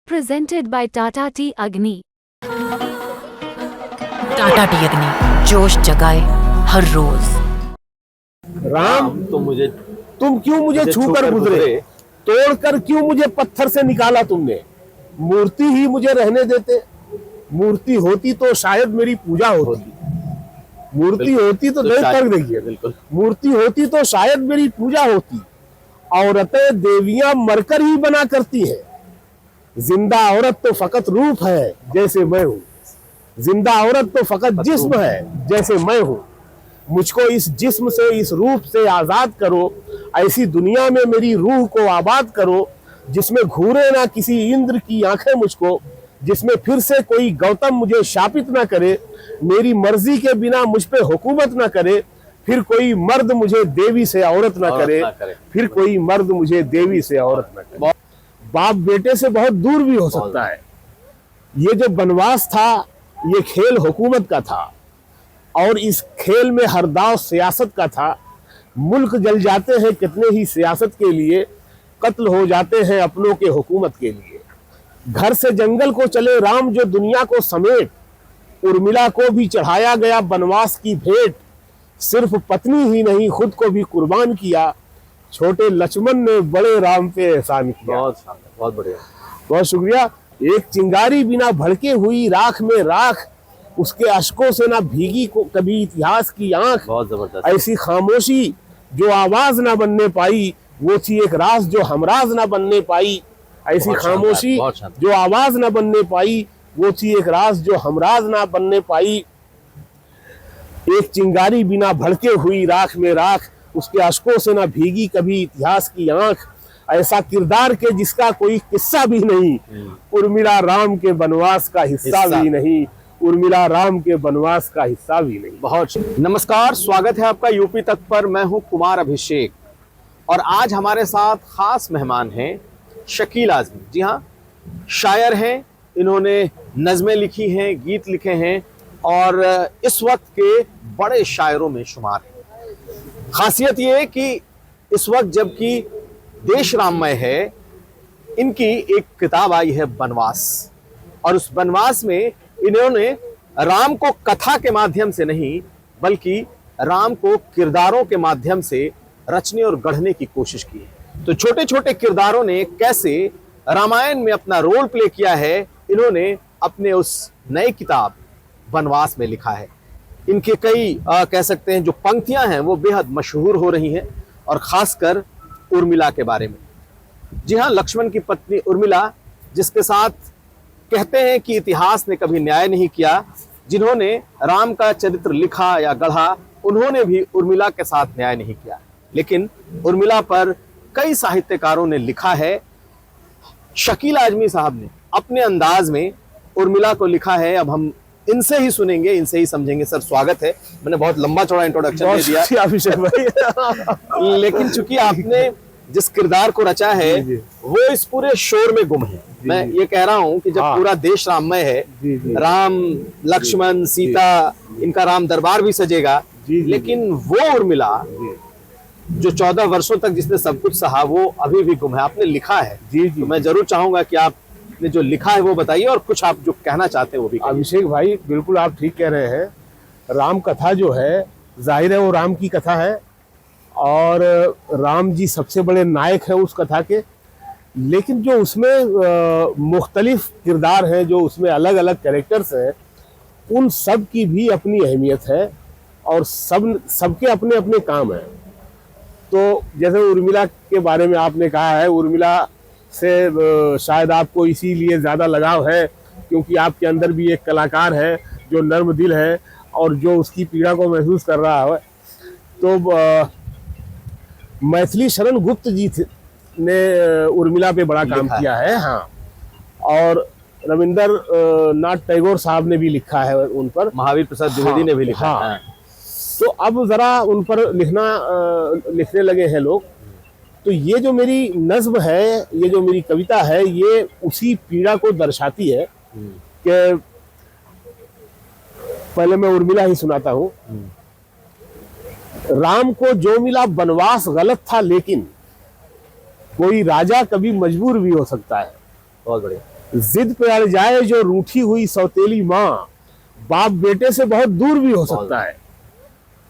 Presented by Tata Tea Agni. Tata T अग्नि जोश जगाए हर रोज। राम तुम क्यों मुझे छूकर गुजरे, तोड़कर क्यों मुझे पत्थर से निकाला तुमने। मूर्ति ही मुझे रहने देते, मूर्ति होती तो शायद मेरी पूजा होती। मूर्ति होती तो देखिए, मूर्ति होती तो शायद मेरी पूजा होती। औरतें देवियां मरकर ही बना करती हैं, जिंदा औरत तो फकत रूप है जैसे मैं हूँ। जिंदा औरत तो फकत जिस्म है जैसे मैं हूँ। मुझको इस जिस्म से, इस रूप से आजाद करो। ऐसी दुनिया में मेरी रूह को आबाद करो, जिसमें घूरे ना किसी इंद्र की आंखें मुझको, जिसमें फिर से कोई गौतम मुझे शापित ना करे, मेरी मर्जी के बिना मुझ पे हुकूमत ना करे, फिर कोई मर्द मुझे देवी से औरत ना करे, फिर कोई मर्द मुझे देवी से औरत ना करे। बाप बेटे से बहुत दूर भी हो सकता है। ये जो बनवास था, ये खेल हुकूमत का था, और इस खेल में हर दाव सियासत का था। मुल्क जल जाते हैं कितने ही सियासत के लिए, कत्ल हो जाते हैं अपनों के हुकूमत के लिए। घर से जंगल को चले राम जो दुनिया को समेट, उर्मिला को भी चढ़ाया गया बनवास की भेंट। सिर्फ पत्नी ही नहीं खुद को भी कुर्बान किया, छोटे लक्ष्मण ने बड़े राम पे एहसान किया। बहुत बढ़िया, बहुत शुक्रिया। एक चिंगारी बिना भड़के हुई राख में राख, उसके अश्कों से ना भीगी को कभी इतिहास की आंख। बहुत जबरदस्त। ऐसी खामोशी जो आवाज ना बनने पाई, वो थी एक राज जो हमराज ना बनने पाई। ऐसी खामोशी जो आवाज ना बनने पाई, वो थी एक राज जो हमराज ना बनने पाई। एक चिंगारी बिना भड़के हुई राख में राख, उसके अश्कों से ना भीगी कभी इतिहास की आंख। ऐसा किरदार के जिसका कोई किस्सा भी नहीं, उर्मिला राम के बनवास का हिस्सा भी नहीं। उर्मिला राम के बनवास का हिस्सा भी नहीं। बहुत नमस्कार, स्वागत है आपका यूपी तक पर। मैं हूं कुमार अभिषेक और आज हमारे साथ खास मेहमान हैं शकील आजमी। जी हाँ, शायर हैं, इन्होंने नज़में लिखी हैं, गीत लिखे हैं और इस वक्त के बड़े शायरों में शुमार हैं। खासियत ये है कि इस वक्त जबकि देश राममय है, इनकी एक किताब आई है बनवास, और उस बनवास में इन्होंने राम को कथा के माध्यम से नहीं बल्कि राम को किरदारों के माध्यम से रचने और गढ़ने की कोशिश की है। तो छोटे छोटे किरदारों ने कैसे रामायण में अपना रोल प्ले किया है, इन्होंने अपने उस नई किताब बनवास में लिखा है। इनके कई कह सकते हैं जो पंक्तियां हैं वो बेहद मशहूर हो रही हैं, और खासकर उर्मिला के बारे में। जी हाँ, लक्ष्मण की पत्नी उर्मिला, जिसके साथ कहते हैं कि इतिहास ने कभी न्याय नहीं किया। जिन्होंने राम का चरित्र लिखा या गढ़ा, उन्होंने भी उर्मिला के साथ न्याय नहीं किया। लेकिन उर्मिला पर कई साहित्यकारों ने लिखा है। शकील आजमी साहब ने अपने अंदाज में उर्मिला को लिखा है। अब हम इनसे ही सुनेंगे, इनसे ही समझेंगे। सर, स्वागत है। मैंने बहुत लंबा चौड़ा इंट्रोडक्शन दे दिया अभिषेक भाई। लेकिन चूंकि आपने जिस किरदार को रचा है वो इस पूरे शोर में गुम है। मैं ये कह रहा हूँ कि जब पूरा देश राममय है, राम, लक्ष्मण, सीता, इनका राम दरबार भी सजेगा, लेकिन वो उर्मिला जो 14 वर्षों तक जिसने सब कुछ सहा, वो अभी भी गुम है। आपने लिखा है। तो मैं जरूर चाहूंगा कि आपने जो लिखा है वो बताइए, और कुछ आप जो कहना चाहते हैं वो भी। अभिषेक भाई, बिल्कुल आप ठीक कह रहे हैं। राम कथा जो है, जाहिर है वो राम की कथा है, और राम जी सबसे बड़े नायक हैं उस कथा के। लेकिन जो उसमें मुख्तलिफ किरदार हैं, जो उसमें अलग अलग कैरेक्टर्स हैं, उन सब की भी अपनी अहमियत है, और सबके अपने अपने काम हैं। तो जैसे उर्मिला के बारे में आपने कहा है, उर्मिला से शायद आपको इसीलिए ज़्यादा लगाव है क्योंकि आपके अंदर भी एक कलाकार है जो नर्म दिल है और जो उसकी पीड़ा को महसूस कर रहा है। तो मैथिली शरण गुप्त जी ने उर्मिला पे बड़ा काम किया है। हाँ, और रविंद्र नाथ टैगोर साहब ने भी लिखा है उन पर। महावीर प्रसाद द्विवेदी ने भी लिखा है। तो अब जरा उन पर लिखने लगे हैं लोग। तो ये जो मेरी नज्म है, ये जो मेरी कविता है, ये उसी पीड़ा को दर्शाती है कि पहले मैं उर्मिला ही सुनाता हूँ। राम को जो मिला बनवास गलत था, लेकिन कोई राजा कभी मजबूर भी हो सकता है। बहुत बढ़िया। जिद पे अड़ जाए जो रूठी हुई सौतेली माँ, बाप बेटे से बहुत दूर भी हो सकता है।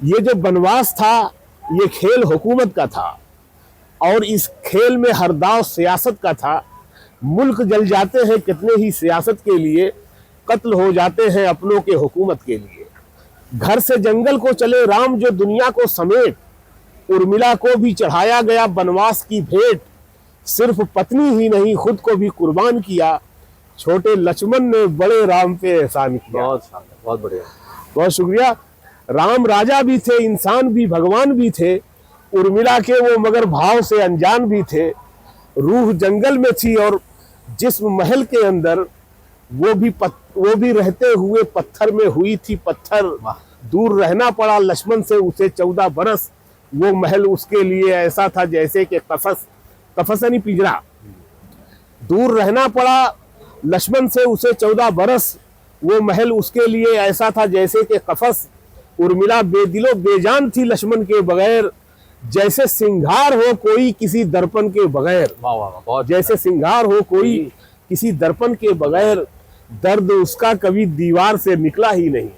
ये जो बनवास था ये खेल हुकूमत का था और इस खेल में हर दाव सियासत का था। मुल्क जल जाते हैं कितने ही सियासत के लिए, कत्ल हो जाते हैं अपनों के हुकूमत के लिए। घर से जंगल को चले राम जो दुनिया को समेट, उर्मिला को भी चढ़ाया गया बनवास की भेंट। सिर्फ पत्नी ही नहीं खुद को भी कुर्बान किया, छोटे लक्ष्मण ने बड़े राम पे एहसान किया। बहुत शानदार, बहुत बढ़िया, बहुत शुक्रिया। राम राजा भी थे, इंसान भी, भगवान भी थे। उर्मिला के वो मगर भाव से अनजान भी थे। रूह जंगल में थी और जिस्म महल के अंदर, वो भी रहते हुए पत्थर में हुई थी पत्थर। दूर रहना पड़ा लक्ष्मण से उसे 14 बरस। वो महल उसके लिए ऐसा था जैसे कि कफस यानी पिंजरा। दूर रहना पड़ा लक्ष्मण से उसे 14 बरस। वो महल उसके लिए ऐसा था जैसे कि कफस। उर्मिला बेदिलो बेजान थी लक्ष्मण के बगैर, जैसे सिंगार हो कोई किसी दर्पण के बगैर। वाह वाह वाह, बहुत जैसे सिंगार हो कोई किसी दर्पण के बगैर। दर्द उसका कभी दीवार से निकला ही नहीं,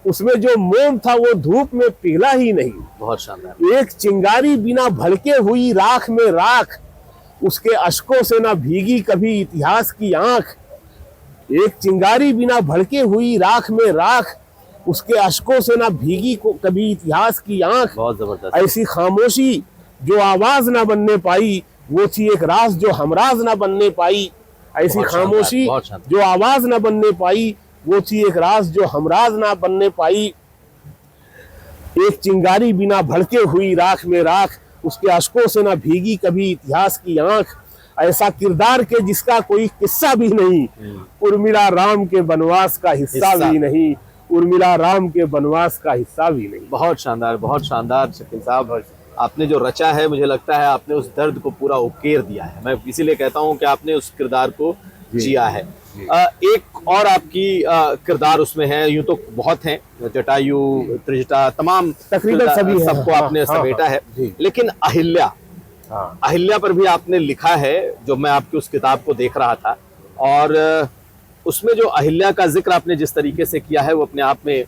उसमें जो मोम था वो धूप में पिघला ही नहीं। बहुत शानदार। एक चिंगारी बिना भड़के हुई राख में राख, उसके अश्कों से ना भीगी कभी इतिहास की आंख। एक चिंगारी बिना भड़के हुई राख में राख, उसके अश्कों से ना भीगी कभी इतिहास की आंख। बहुत जबरदस्त। ऐसी खामोशी जो आवाज ना बनने पाई, वो थी एक राज जो हमराज ना बनने पाई। ऐसी खामोशी जो आवाज ना बनने पाई, वो थी एक राज जो हमराज ना बनने पाई। एक चिंगारी बिना भड़के हुई राख में राख, उसके अश्कों से ना भीगी कभी इतिहास की आंख। ऐसा किरदार के जिसका कोई किस्सा भी नहीं, उर्मिला राम के बनवास का हिस्सा भी नहीं। उर्मिला राम के बनवास का हिस्सा भी नहीं। बहुत शानदार, बहुत शानदार शकील साहब। आपने जो रचा है, मुझे लगता है आपने उस दर्द को पूरा उकेर दिया है। मैं इसीलिए कहता हूँ कि आपने उस किरदार को जिया है। एक और आपकी किरदार उसमें है, यूं तो बहुत हैं, जटायु, त्रिजटा, तमाम तकरीबन सभी सबको आपने समेटा है। लेकिन अहिल्या, अहिल्या पर भी आपने लिखा है, जो मैं आपकी उस किताब को देख रहा था, और उसमें जो अहिल्या का जिक्र आपने जिस तरीके से किया है वो अपने आप में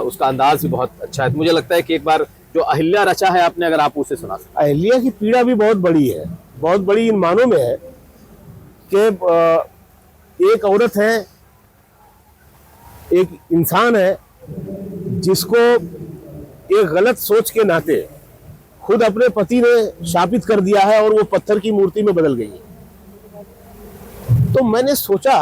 उसका अंदाज भी बहुत अच्छा है। तो मुझे लगता है कि एक बार जो अहिल्या रचा है आपने, अगर आप उसे सुना सकते। अहिल्या की पीड़ा भी बहुत बड़ी है, बहुत बड़ी इन मानों में है कि एक औरत है, एक इंसान है जिसको एक गलत सोच के नाते खुद अपने पति ने शापित कर दिया है और वो पत्थर की मूर्ति में बदल गई है। तो मैंने सोचा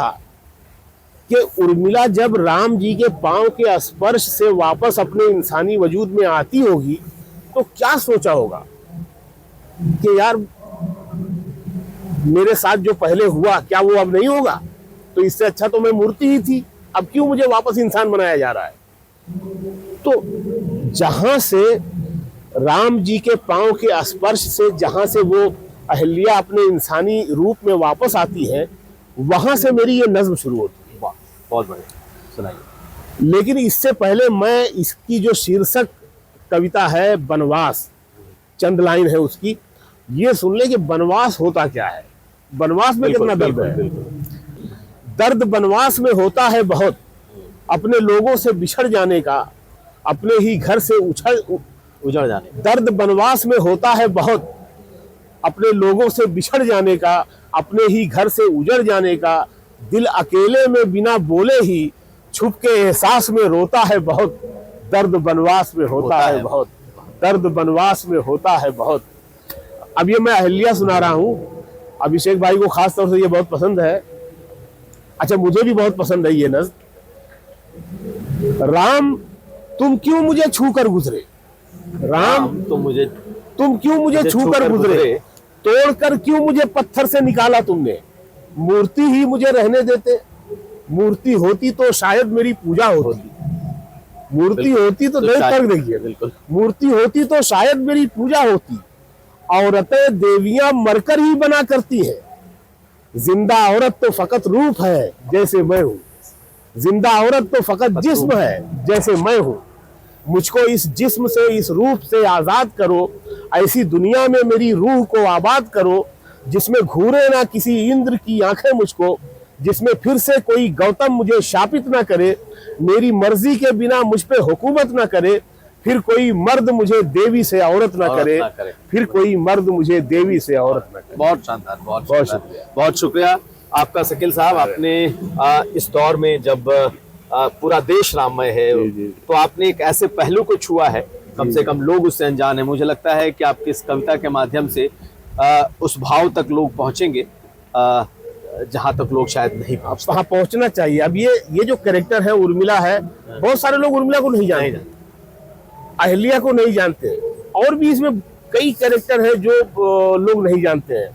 कि उर्मिला जब राम जी के पांव के स्पर्श से वापस अपने इंसानी वजूद में आती होगी तो क्या सोचा होगा कि यार मेरे साथ जो पहले हुआ क्या वो अब नहीं होगा, तो इससे अच्छा तो मैं मूर्ति ही थी, अब क्यों मुझे वापस इंसान बनाया जा रहा है। तो जहां से राम जी के पांव के स्पर्श से जहां से वो अहिल्या अपने इंसानी रूप में वापस आती है, वहां से मेरी ये नज्म शुरू होती है। बहुत बढ़िया, सुनाइए। लेकिन इससे पहले मैं इसकी जो शीर्षक कविता है बनवास, चंद लाइन है उसकी, ये सुन ले कि बनवास होता क्या है, बनवास में कितना दर्द है। दर्द बनवास में होता है बहुत, अपने लोगों से बिछड़ जाने का, अपने ही घर से उजड़ जाने। दर्द बनवास में होता है बहुत, अपने लोगों से बिछड़ जाने का, अपने ही घर से उजड़ जाने का। दिल अकेले में बिना बोले ही छुप के एहसास में रोता है बहुत। दर्द बनवास में होता है बहुत, दर्द बनवास में होता है बहुत। अब ये मैं अहिल्या सुना रहा हूं, अभिषेक भाई को खास तौर से ये बहुत पसंद है। अच्छा, मुझे भी बहुत पसंद है ये नज़्म। राम तुम क्यों मुझे छू कर गुजरे, राम तुम क्यों मुझे छू कर गुजरे, तोड़कर क्यों मुझे पत्थर से निकाला तुमने। मूर्ति ही मुझे रहने देते, मूर्ति होती तो शायद मेरी पूजा होती। मूर्ति होती तो नहीं कर देखिए, बिल्कुल मूर्ति होती तो शायद मेरी पूजा होती। औरतें देवियां मरकर ही बना करती हैं, जिंदा औरत तो फकत रूप है जैसे मैं हूँ। जिंदा औरत तो फकत जिस्म है जैसे मैं हूँ। मुझको इस जिस्म से, इस रूप से आजाद करो, ऐसी दुनिया में मेरी रूह को आबाद करो, जिसमें घूरे ना किसी इंद्र की आंखें मुझको, जिसमें फिर से कोई गौतम मुझे शापित ना करे, मेरी मर्जी के बिना मुझ पे हुकूमत ना करे, फिर कोई मर्द मुझे देवी से औरत ना करे, फिर कोई मर्द मुझे देवी से औरत ना करे। बहुत शानदार, बहुत बहुत शुक्रिया, बहुत शुक्रिया आपका शकील साहब। आपने इस दौर में जब पूरा देश राममय है, तो आपने एक ऐसे पहलू को छुआ है, कम से कम लोग उससे अनजान है। मुझे लगता है कि आपकी इस कविता के माध्यम से उस भाव तक लोग पहुंचेंगे जहां तक लोग शायद नहीं पहुंचते। वहां पहुंचना चाहिए। अब ये जो कैरेक्टर है उर्मिला है, बहुत सारे लोग उर्मिला को नहीं जानते, अहिल्या को नहीं जानते, और भी इसमें कई कैरेक्टर है जो लोग नहीं जानते हैं।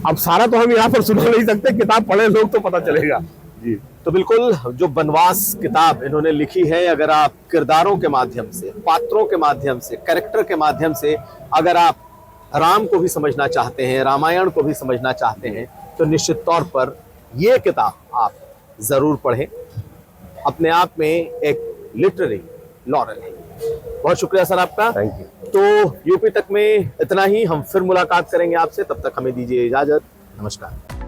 अब सारा तो हम यहाँ पर सुना नहीं सकते, किताब पढ़े लोग तो पता चलेगा जी। तो बिल्कुल, जो बनवास किताब इन्होंने लिखी है, अगर आप किरदारों के माध्यम से, पात्रों के माध्यम से, कैरेक्टर के माध्यम से अगर आप राम को भी समझना चाहते हैं, रामायण को भी समझना चाहते हैं, तो निश्चित तौर पर ये किताब आप जरूर पढ़ें। अपने आप में एक लिटरेरी लॉरेल है। बहुत शुक्रिया सर आपका। Thank you. तो यूपी तक में इतना ही, हम फिर मुलाकात करेंगे आपसे, तब तक हमें दीजिए इजाजत। नमस्कार।